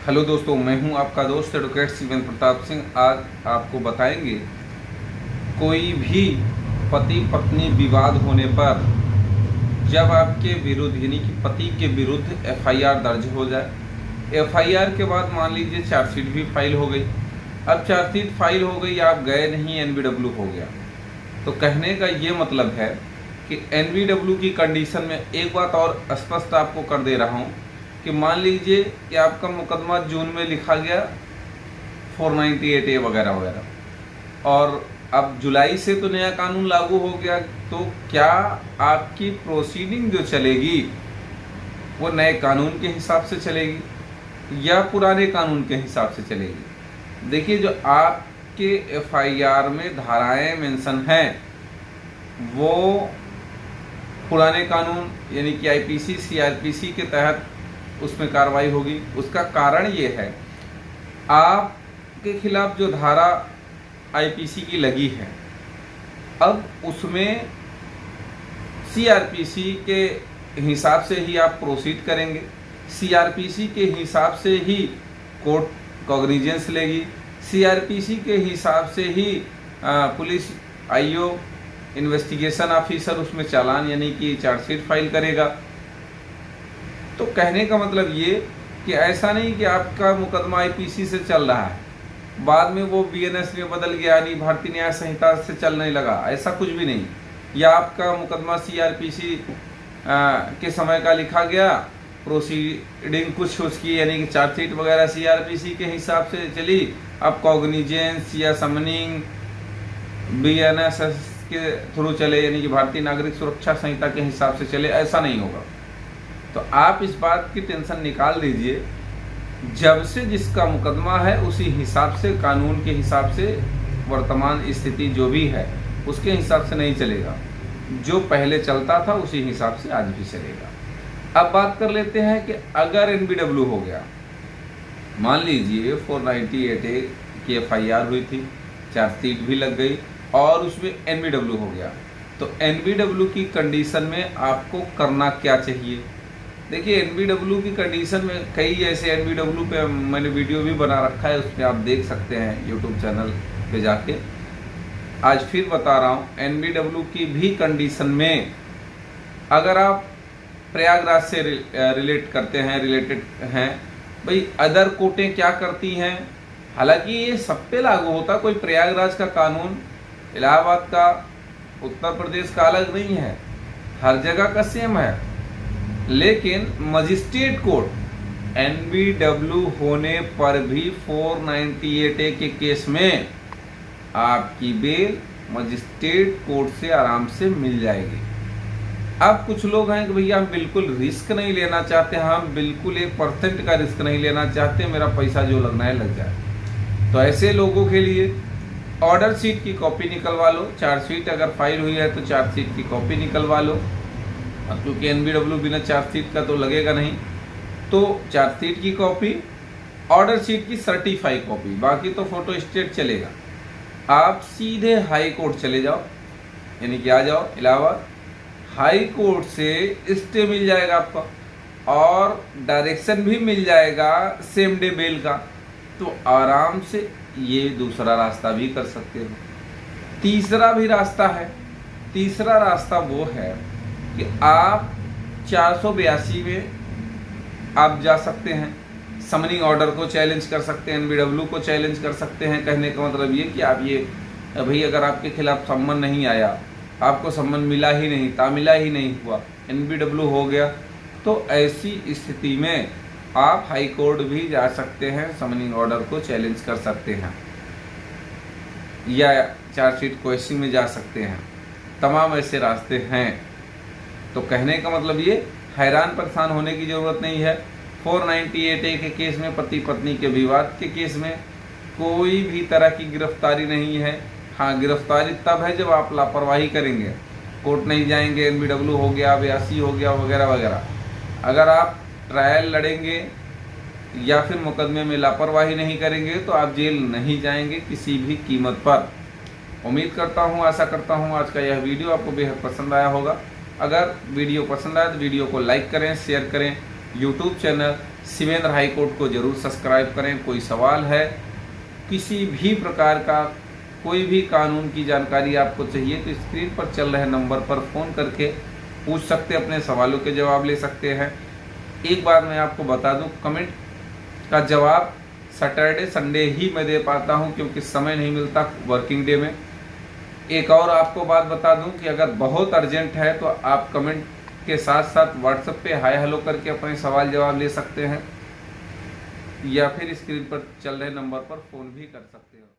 Hello दोस्तों, मैं हूं आपका दोस्त एडवोकेट शिवेंद्र प्रताप सिंह। आज आपको बताएंगे कोई भी पति पत्नी विवाद होने पर जब आपके विरुद्ध यानी कि पति के विरुद्ध एफआईआर दर्ज हो जाए। एफआईआर के बाद मान लीजिए चार्जशीट भी फाइल हो गई। अब चार्जशीट फाइल हो गई, आप गए नहीं, एनबीडब्ल्यू हो गया। तो कहने का ये मतलब है कि एनबीडब्ल्यू की कंडीशन में एक बात और स्पष्ट आपको कर दे रहा हूँ कि मान लीजिए कि आपका मुकदमा जून में लिखा गया 498A वगैरह वगैरह, और अब जुलाई से तो नया कानून लागू हो गया। तो क्या आपकी प्रोसीडिंग जो चलेगी वो नए कानून के हिसाब से चलेगी या पुराने कानून के हिसाब से चलेगी? देखिए, जो आपके एफआईआर में धाराएं मेंशन हैं वो पुराने कानून यानी कि आईपीसी सीआरपीसी के तहत उसमें कार्रवाई होगी। उसका कारण ये है, आपके खिलाफ जो धारा आईपीसी की लगी है, अब उसमें सीआरपीसी के हिसाब से ही आप प्रोसीड करेंगे। सीआरपीसी के हिसाब से ही कोर्ट कॉग्निजेंस लेगी। सीआरपीसी के हिसाब से ही पुलिस आईओ इन्वेस्टिगेशन ऑफिसर उसमें चालान यानी कि चार्जशीट फाइल करेगा। तो कहने का मतलब ये कि ऐसा नहीं कि आपका मुकदमा आईपीसी से चल रहा है, बाद में वो बीएनएस में बदल गया यानी भारतीय न्याय संहिता से चलने लगा, ऐसा कुछ भी नहीं। या आपका मुकदमा सीआरपीसी के समय का लिखा गया, प्रोसीडिंग कुछ उसकी यानी कि चार्जशीट वगैरह सीआरपीसी के हिसाब से चली, अब कॉग्निजेंस या समनिंग बीएनएस के थ्रू चले यानी कि भारतीय नागरिक सुरक्षा संहिता के हिसाब से चले, ऐसा नहीं होगा। तो आप इस बात की टेंशन निकाल दीजिए, जब से जिसका मुकदमा है उसी हिसाब से, कानून के हिसाब से वर्तमान स्थिति जो भी है उसके हिसाब से नहीं चलेगा। जो पहले चलता था उसी हिसाब से आज भी चलेगा। अब बात कर लेते हैं कि अगर एनबीडब्ल्यू हो गया, मान लीजिए 498A की एफआईआर हुई थी, चार्जशीट भी लग गई और उसमें एनबीडब्ल्यू हो गया, तो एनबीडब्ल्यू की कंडीशन में आपको करना क्या चाहिए? देखिए, एनबीडब्ल्यू की कंडीशन में कई ऐसे एनबीडब्ल्यू पे मैंने वीडियो भी बना रखा है, उसमें आप देख सकते हैं यूट्यूब चैनल पे जाके। आज फिर बता रहा हूँ, एनबीडब्ल्यू की भी कंडीशन में अगर आप प्रयागराज से रिलेट करते हैं, रिलेटेड हैं, भाई अदर कोर्टें क्या करती हैं, हालांकि ये सब पे लागू होता, कोई प्रयागराज का कानून इलाहाबाद का, उत्तर प्रदेश का अलग नहीं है, हर जगह का सेम है। लेकिन मजिस्ट्रेट कोर्ट एनबीडब्ल्यू होने पर भी 498A के केस में आपकी बेल मजिस्ट्रेट कोर्ट से आराम से मिल जाएगी। अब कुछ लोग हैं कि भैया हम बिल्कुल रिस्क नहीं लेना चाहते, हम बिल्कुल 1% का रिस्क नहीं लेना चाहते, मेरा पैसा जो लगना है लग जाए। तो ऐसे लोगों के लिए ऑर्डर शीट की कॉपी निकलवा लो। चार्जशीट अगर फाइल हुई है तो चार्जशीट की कॉपी निकलवा लो, क्योंकि एनबीडब्ल्यू बिना चार्जशीट का तो लगेगा नहीं। तो चार्जशीट की कॉपी, ऑर्डर शीट की सर्टिफाई कॉपी, बाकी तो फोटो स्टेट चलेगा। आप सीधे हाई कोर्ट चले जाओ, यानी कि आ जाओ इलाहाबाद, हाई कोर्ट से स्टे मिल जाएगा आपका और डायरेक्शन भी मिल जाएगा सेम डे बेल का। तो आराम से ये दूसरा रास्ता भी कर सकते हो। तीसरा भी रास्ता है। तीसरा रास्ता वो है कि आप 482 में आप जा सकते हैं, समनिंग ऑर्डर को चैलेंज कर सकते हैं, एनबीडब्ल्यू को चैलेंज कर सकते हैं। कहने का मतलब ये कि आप ये भाई अगर आपके खिलाफ सम्मन नहीं आया, आपको सम्मन मिला ही नहीं, तामिला ही नहीं हुआ, एनबीडब्ल्यू हो गया, तो ऐसी स्थिति में आप हाई कोर्ट भी जा सकते हैं, समनिंग ऑर्डर को चैलेंज कर सकते हैं या चार्जशीट क्वेश्चन में जा सकते हैं। तमाम ऐसे रास्ते हैं। तो कहने का मतलब ये हैरान परेशान होने की ज़रूरत नहीं है। 498A के केस में, पति पत्नी के विवाद के केस में कोई भी तरह की गिरफ्तारी नहीं है। हाँ, गिरफ्तारी तब है जब आप लापरवाही करेंगे, कोर्ट नहीं जाएंगे, एनबीडब्ल्यू हो गया, 82 हो गया वगैरह वगैरह। अगर आप ट्रायल लड़ेंगे या फिर मुकदमे में लापरवाही नहीं करेंगे तो आप जेल नहीं जाएंगे किसी भी कीमत पर। उम्मीद करता हूँ, आशा करता हूँ आज का यह वीडियो आपको बेहद पसंद आया होगा। अगर वीडियो पसंद आए तो वीडियो को लाइक करें, शेयर करें। YouTube channel Shivendra high court को जरूर सब्सक्राइब करें। कोई सवाल है, किसी भी प्रकार का कोई भी कानून की जानकारी आपको चाहिए तो स्क्रीन पर चल रहे नंबर पर फ़ोन करके पूछ सकते हैं, अपने सवालों के जवाब ले सकते हैं। एक बात मैं आपको बता दूं, कमेंट का जवाब सैटरडे संडे ही मैं दे पाता हूं, क्योंकि समय नहीं मिलता वर्किंग डे में। एक और आपको बात बता दूं कि अगर बहुत अर्जेंट है तो आप कमेंट के साथ साथ व्हाट्सएप पे हाय हेलो करके अपने सवाल जवाब ले सकते हैं, या फिर स्क्रीन पर चल रहे नंबर पर फ़ोन भी कर सकते हो।